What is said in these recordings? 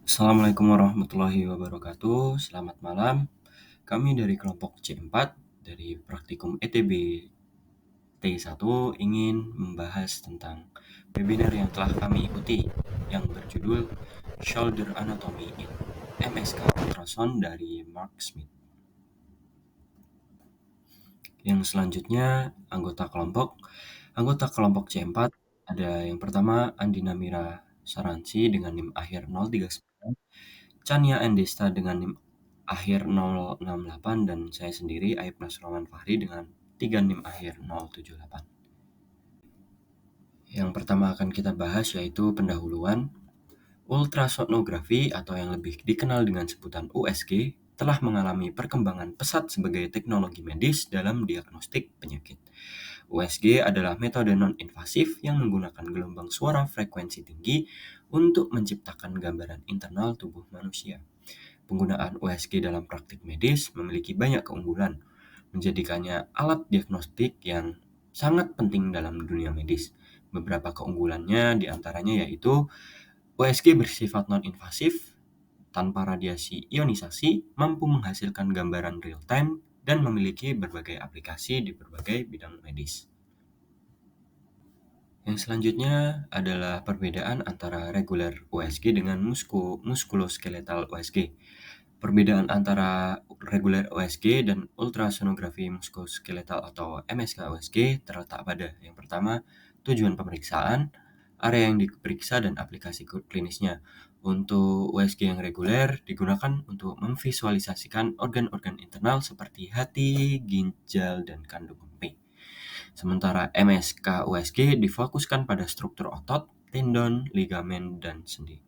Assalamualaikum warahmatullahi wabarakatuh. Selamat malam. Kami dari kelompok C4 dari Praktikum ETB T1 ingin membahas tentang webinar yang telah kami ikuti yang berjudul Shoulder Anatomy in MSK Ultrasound dari Mark Smith. Yang selanjutnya anggota kelompok C4 ada yang pertama Andina Mira Saransi dengan NIM akhir 039, Chania Endesta dengan NIM akhir 068, dan saya sendiri Aib Nasroman Fahri dengan 3 NIM akhir 078. Yang pertama akan kita bahas yaitu pendahuluan. Ultrasonografi atau yang lebih dikenal dengan sebutan USG telah mengalami perkembangan pesat sebagai teknologi medis dalam diagnostik penyakit. USG adalah metode non-invasif yang menggunakan gelombang suara frekuensi tinggi untuk menciptakan gambaran internal tubuh manusia. Penggunaan USG dalam praktik medis memiliki banyak keunggulan, menjadikannya alat diagnostik yang sangat penting dalam dunia medis. Beberapa keunggulannya diantaranya yaitu USG bersifat non-invasif, tanpa radiasi ionisasi, mampu menghasilkan gambaran real-time, dan memiliki berbagai aplikasi di berbagai bidang medis. Yang selanjutnya adalah perbedaan antara reguler USG dengan muskuloskeletal USG. Perbedaan antara reguler USG dan ultrasonografi muskuloskeletal atau MSK USG terletak pada yang pertama, tujuan pemeriksaan, area yang diperiksa, dan aplikasi klinisnya. Untuk USG yang reguler digunakan untuk memvisualisasikan organ-organ internal seperti hati, ginjal, dan kandung kemih. Sementara MSK USG difokuskan pada struktur otot, tendon, ligamen, dan sendi.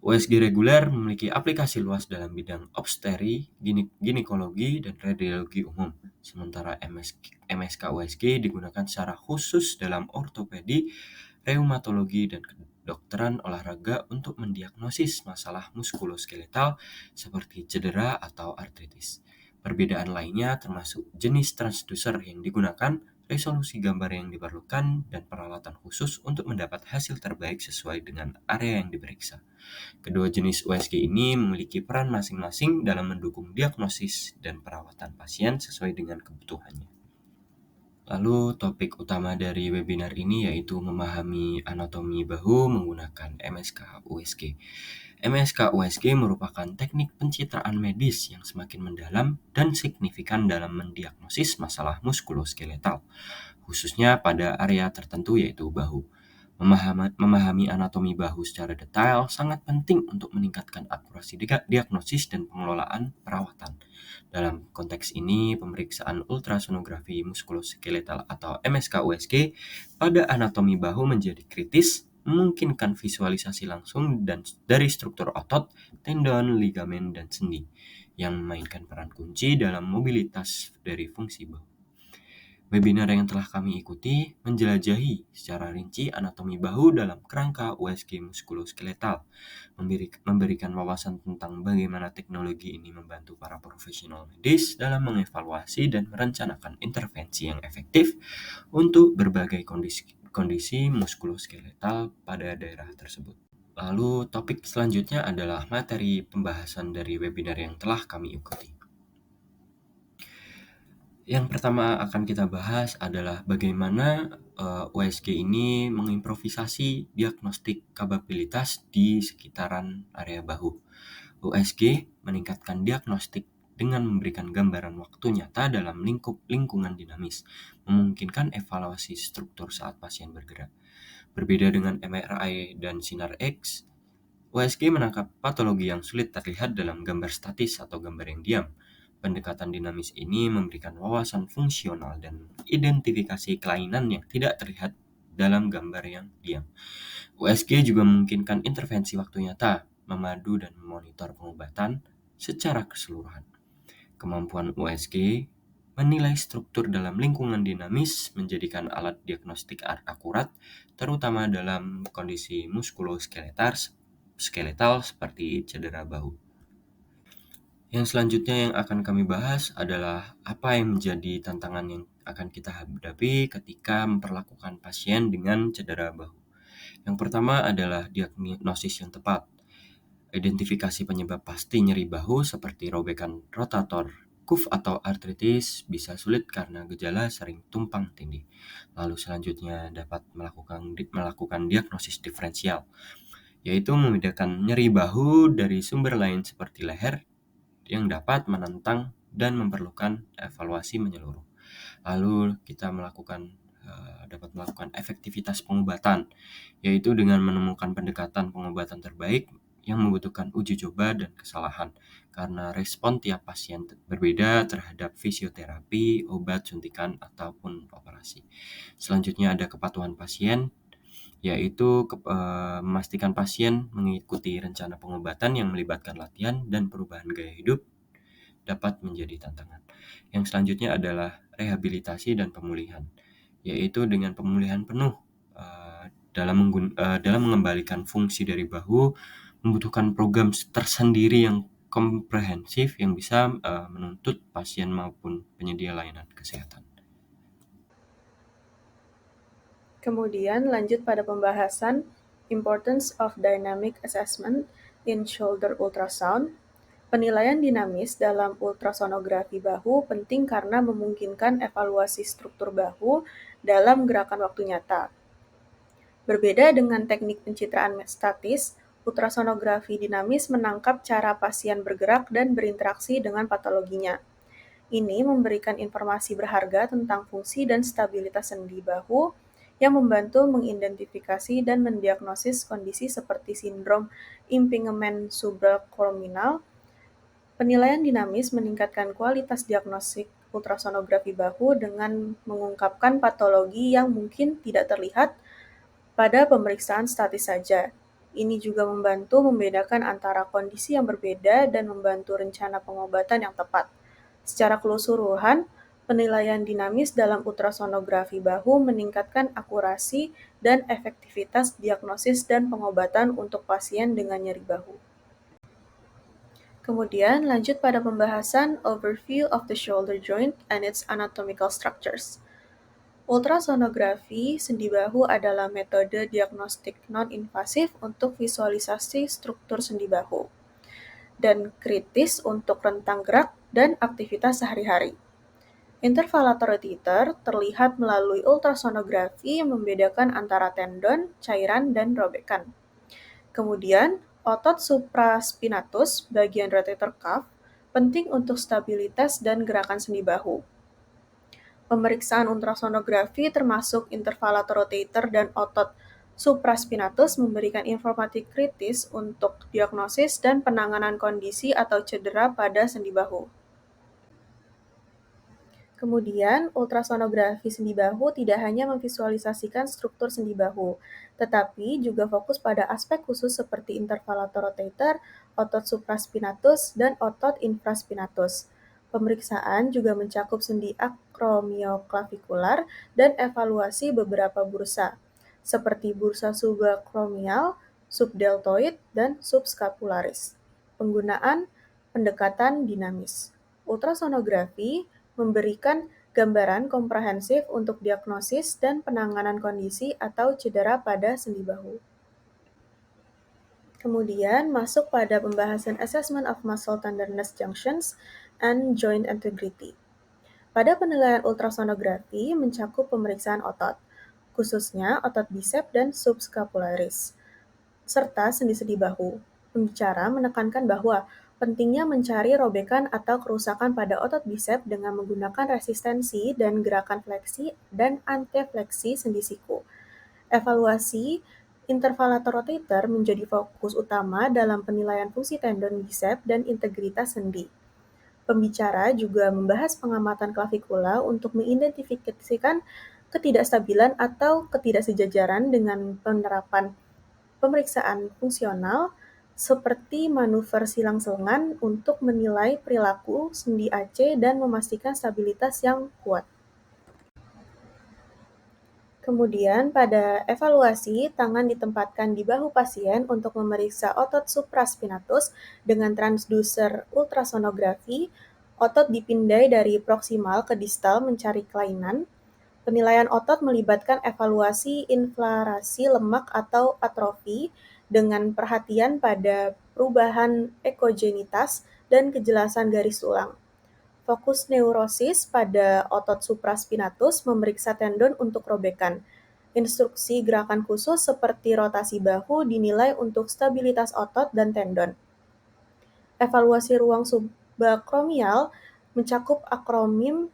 USG reguler memiliki aplikasi luas dalam bidang obstetri, ginekologi, dan radiologi umum. Sementara MSK USG digunakan secara khusus dalam ortopedi, reumatologi, dan kedokteran olahraga untuk mendiagnosis masalah muskuloskeletal seperti cedera atau artritis. Perbedaan lainnya termasuk jenis transducer yang digunakan, resolusi gambar yang diperlukan, dan peralatan khusus untuk mendapat hasil terbaik sesuai dengan area yang diperiksa. Kedua jenis USG ini memiliki peran masing-masing dalam mendukung diagnosis dan perawatan pasien sesuai dengan kebutuhannya. Lalu topik utama dari webinar ini yaitu memahami anatomi bahu menggunakan MSK USG. MSK USG merupakan teknik pencitraan medis yang semakin mendalam dan signifikan dalam mendiagnosis masalah muskuloskeletal, khususnya pada area tertentu yaitu bahu. Memahami anatomi bahu secara detail sangat penting untuk meningkatkan akurasi diagnosis dan pengelolaan perawatan. Dalam konteks ini, pemeriksaan ultrasonografi muskuloskeletal atau MSK USG pada anatomi bahu menjadi kritis, memungkinkan visualisasi langsung dan dari struktur otot, tendon, ligamen, dan sendi, yang memainkan peran kunci dalam mobilitas dari fungsi bahu. Webinar yang telah kami ikuti menjelajahi secara rinci anatomi bahu dalam kerangka USG muskuloskeletal, memberikan wawasan tentang bagaimana teknologi ini membantu para profesional medis dalam mengevaluasi dan merencanakan intervensi yang efektif untuk berbagai kondisi muskuloskeletal pada daerah tersebut. Lalu topik selanjutnya adalah materi pembahasan dari webinar yang telah kami ikuti. Yang pertama akan kita bahas adalah bagaimana USG ini mengimprovisasi diagnostik kapabilitas di sekitaran area bahu. USG meningkatkan diagnostik dengan memberikan gambaran waktu nyata dalam lingkungan dinamis, memungkinkan evaluasi struktur saat pasien bergerak. Berbeda dengan MRI dan sinar X, USG menangkap patologi yang sulit terlihat dalam gambar statis atau gambar yang diam. Pendekatan dinamis ini memberikan wawasan fungsional dan identifikasi kelainan yang tidak terlihat dalam gambar yang diam. USG juga memungkinkan intervensi waktu nyata, memadu dan memonitor pengobatan secara keseluruhan. Kemampuan USG menilai struktur dalam lingkungan dinamis menjadikan alat diagnostik akurat, terutama dalam kondisi muskuloskeletal seperti cedera bahu. Yang selanjutnya yang akan kami bahas adalah apa yang menjadi tantangan yang akan kita hadapi ketika memperlakukan pasien dengan cedera bahu. Yang pertama adalah diagnosis yang tepat. Identifikasi penyebab pasti nyeri bahu seperti robekan rotator cuff atau artritis bisa sulit karena gejala sering tumpang tindih. Lalu selanjutnya dapat melakukan diagnosis diferensial, yaitu membedakan nyeri bahu dari sumber lain seperti leher yang dapat menentang dan memerlukan evaluasi menyeluruh. Lalu kita dapat melakukan efektivitas pengobatan, yaitu dengan menemukan pendekatan pengobatan terbaik yang membutuhkan uji coba dan kesalahan, karena respon tiap pasien berbeda terhadap fisioterapi, obat suntikan, ataupun operasi. Selanjutnya ada kepatuhan pasien, yaitu memastikan pasien mengikuti rencana pengobatan yang melibatkan latihan dan perubahan gaya hidup dapat menjadi tantangan. Yang selanjutnya adalah rehabilitasi dan pemulihan, yaitu dengan pemulihan penuh dalam mengembalikan fungsi dari bahu membutuhkan program tersendiri yang komprehensif yang bisa menuntut pasien maupun penyedia layanan kesehatan. Kemudian lanjut pada pembahasan Importance of Dynamic Assessment in Shoulder Ultrasound. Penilaian dinamis dalam ultrasonografi bahu penting karena memungkinkan evaluasi struktur bahu dalam gerakan waktu nyata. Berbeda dengan teknik pencitraan statis, ultrasonografi dinamis menangkap cara pasien bergerak dan berinteraksi dengan patologinya. Ini memberikan informasi berharga tentang fungsi dan stabilitas sendi bahu yang membantu mengidentifikasi dan mendiagnosis kondisi seperti sindrom impingement supraclavicular. Penilaian dinamis meningkatkan kualitas diagnostik ultrasonografi bahu dengan mengungkapkan patologi yang mungkin tidak terlihat pada pemeriksaan statis saja. Ini juga membantu membedakan antara kondisi yang berbeda dan membantu rencana pengobatan yang tepat. Secara keseluruhan, penilaian dinamis dalam ultrasonografi bahu meningkatkan akurasi dan efektivitas diagnosis dan pengobatan untuk pasien dengan nyeri bahu. Kemudian lanjut pada pembahasan Overview of the Shoulder Joint and its Anatomical Structures. Ultrasonografi sendi bahu adalah metode diagnostik non-invasif untuk visualisasi struktur sendi bahu dan kritis untuk rentang gerak dan aktivitas sehari-hari. Intervalator rotator terlihat melalui ultrasonografi yang membedakan antara tendon, cairan, dan robekan. Kemudian, otot supraspinatus bagian rotator cuff penting untuk stabilitas dan gerakan sendi bahu. Pemeriksaan ultrasonografi termasuk intervalator rotator dan otot supraspinatus memberikan informasi kritis untuk diagnosis dan penanganan kondisi atau cedera pada sendi bahu. Kemudian, ultrasonografi sendi bahu tidak hanya memvisualisasikan struktur sendi bahu, tetapi juga fokus pada aspek khusus seperti intervalator rotator, otot supraspinatus, dan otot infraspinatus. Pemeriksaan juga mencakup sendi acromioclavicular dan evaluasi beberapa bursa, seperti bursa subacromial, subdeltoid, dan subscapularis. Penggunaan pendekatan dinamis. Ultrasonografi memberikan gambaran komprehensif untuk diagnosis dan penanganan kondisi atau cedera pada sendi bahu. Kemudian masuk pada pembahasan Assessment of Muscle Tenderness Junctions and Joint Integrity. Pada penilaian ultrasonografi mencakup pemeriksaan otot, khususnya otot bicep dan subscapularis, serta sendi-sendi bahu. Pembicara menekankan bahwa pentingnya mencari robekan atau kerusakan pada otot bicep dengan menggunakan resistensi dan gerakan fleksi dan antefleksi sendi siku. Evaluasi intervalator rotator menjadi fokus utama dalam penilaian fungsi tendon bicep dan integritas sendi. Pembicara juga membahas pengamatan klavikula untuk mengidentifikasikan ketidakstabilan atau ketidaksejajaran dengan penerapan pemeriksaan fungsional seperti manuver silang-selengan untuk menilai perilaku sendi AC dan memastikan stabilitas yang kuat. Kemudian pada evaluasi, tangan ditempatkan di bahu pasien untuk memeriksa otot supraspinatus dengan transducer ultrasonografi. Otot dipindai dari proksimal ke distal mencari kelainan. Penilaian otot melibatkan evaluasi inflamasi lemak atau atrofi dengan perhatian pada perubahan ekogenitas dan kejelasan garis tulang. Fokus neurosis pada otot supraspinatus memeriksa tendon untuk robekan. Instruksi gerakan khusus seperti rotasi bahu dinilai untuk stabilitas otot dan tendon. Evaluasi ruang subakromial mencakup akromiom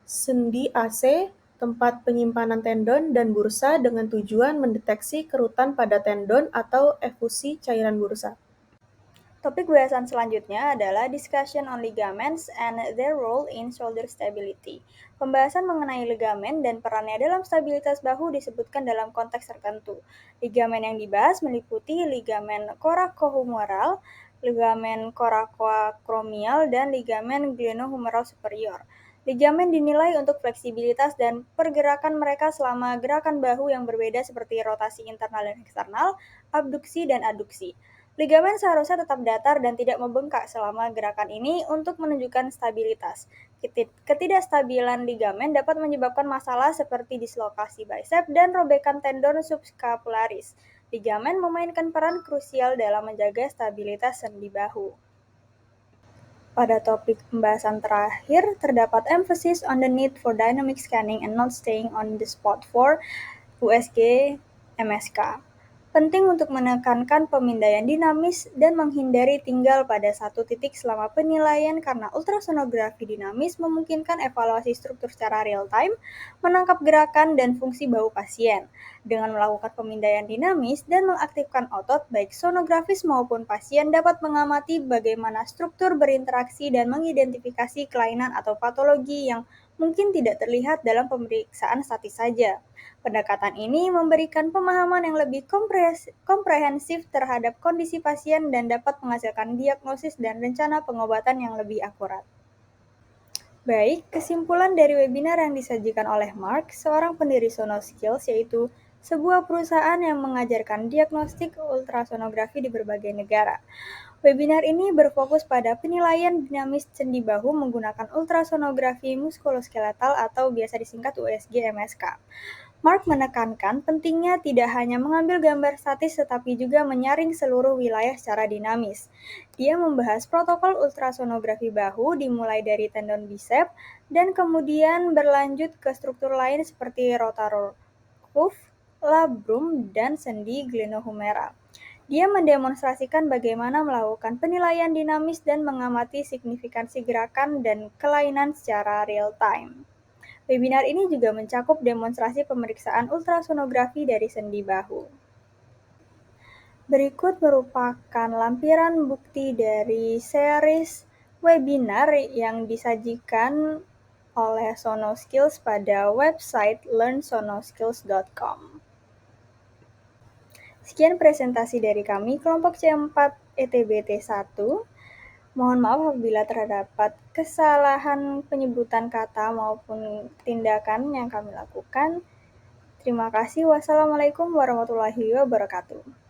sendi AC, tempat penyimpanan tendon, dan bursa dengan tujuan mendeteksi kerutan pada tendon atau efusi cairan bursa. Topik bahasan selanjutnya adalah discussion on ligaments and their role in shoulder stability. Pembahasan mengenai ligamen dan perannya dalam stabilitas bahu disebutkan dalam konteks tertentu. Ligamen yang dibahas meliputi ligamen coracohumeral, ligamen coracoacromial, dan ligamen glenohumeral superior. Ligamen dinilai untuk fleksibilitas dan pergerakan mereka selama gerakan bahu yang berbeda seperti rotasi internal dan eksternal, abduksi dan aduksi. Ligamen seharusnya tetap datar dan tidak membengkak selama gerakan ini untuk menunjukkan stabilitas. Ketidakstabilan ligamen dapat menyebabkan masalah seperti dislokasi bicep dan robekan tendon subscapularis. Ligamen memainkan peran krusial dalam menjaga stabilitas sendi bahu. Pada topik pembahasan terakhir, terdapat emphasis on the need for dynamic scanning and not staying on the spot for USG MSK. Penting untuk menekankan pemindaian dinamis dan menghindari tinggal pada satu titik selama penilaian karena ultrasonografi dinamis memungkinkan evaluasi struktur secara real-time, menangkap gerakan dan fungsi bahu pasien. Dengan melakukan pemindaian dinamis dan mengaktifkan otot, baik sonografis maupun pasien dapat mengamati bagaimana struktur berinteraksi dan mengidentifikasi kelainan atau patologi yang mungkin tidak terlihat dalam pemeriksaan statis saja. Pendekatan ini memberikan pemahaman yang lebih komprehensif terhadap kondisi pasien dan dapat menghasilkan diagnosis dan rencana pengobatan yang lebih akurat. Baik, kesimpulan dari webinar yang disajikan oleh Mark, seorang pendiri Sonoskills, yaitu sebuah perusahaan yang mengajarkan diagnostik ultrasonografi di berbagai negara. Webinar ini berfokus pada penilaian dinamis sendi bahu menggunakan ultrasonografi muskuloskeletal atau biasa disingkat USG MSK. Mark menekankan pentingnya tidak hanya mengambil gambar statis tetapi juga menyaring seluruh wilayah secara dinamis. Dia membahas protokol ultrasonografi bahu dimulai dari tendon bicep dan kemudian berlanjut ke struktur lain seperti rotator cuff, labrum, dan sendi glenohumeral. Dia mendemonstrasikan bagaimana melakukan penilaian dinamis dan mengamati signifikansi gerakan dan kelainan secara real-time. Webinar ini juga mencakup demonstrasi pemeriksaan ultrasonografi dari sendi bahu. Berikut merupakan lampiran bukti dari series webinar yang disajikan oleh Sonoskills pada website learnsonoskills.com. Sekian presentasi dari kami, kelompok C4 ETBT1. Mohon maaf apabila terdapat kesalahan penyebutan kata maupun tindakan yang kami lakukan. Terima kasih. Wassalamualaikum warahmatullahi wabarakatuh.